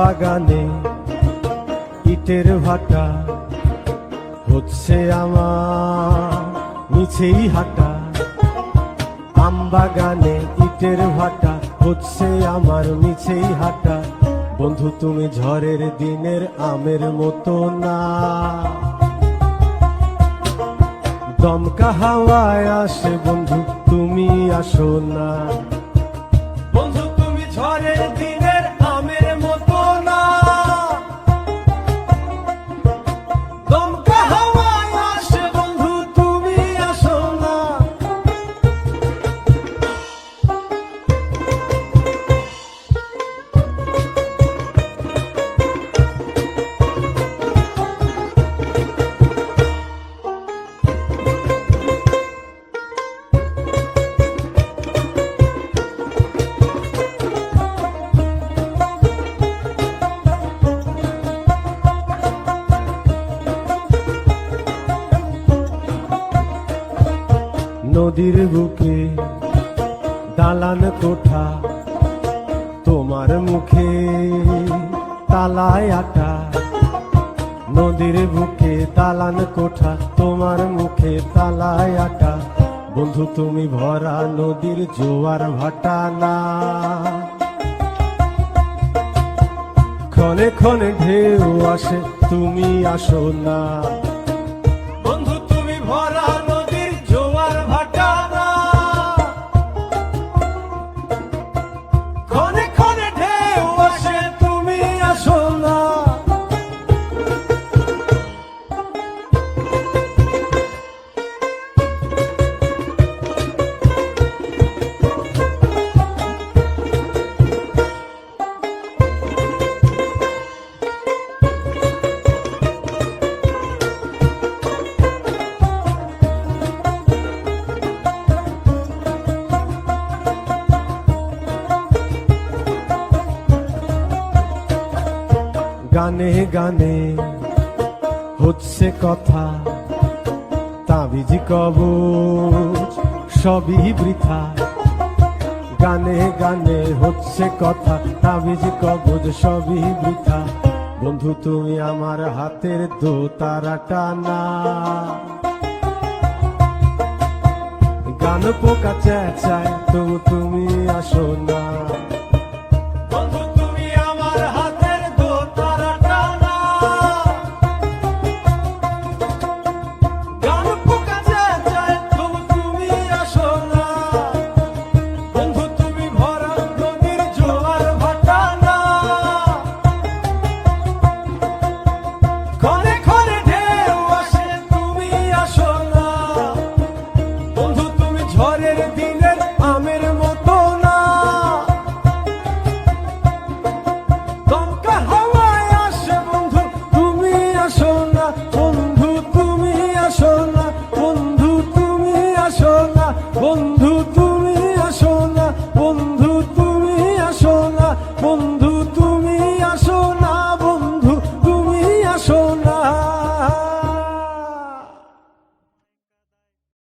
বাগানে ইটের ভাটা হচ্ছে আমার মিছেই হাঁটা। আম বাগানে ইটের ভাটা হচ্ছে আমার মিছেই হাঁটা। বন্ধু তুমি ঝড়ের দিনের আমের মতো না, দমকা হাওয়ায় আসে বন্ধু তুমি আসো না। বন্ধু তুমি ঝড়ের দিনের আমের মতো না, দমকা হাওয়ায় আসে বন্ধু তুমি আসো না। নদীর বুকে দালান কোঠা, তোমার মুখে তালায় আটা। নদীর বুকে দালান কোঠা, তোমার মুখে তালায় আটা। বন্ধু তুমি ভরা নদীর জোয়ার ভাটা না, ক্ষণে ক্ষণে ঢেউ আসে তুমি আসো না। বন্ধু তুমি ভরা নদীর জোয়ার ভাটা না, ক্ষণে ক্ষণে ঢেউ আসে তুমি আসো না। গানে গানে হচ্ছে কথা, তাবিজি কবচ সবই বৃথা। গানে গানে হচ্ছে কথা, তাবিজি কবচ সবই বৃথা। বন্ধু তুমি আমার হাতের দোতারাটা না, গান পোকা চেঁচায় তবু তুমি আসো না।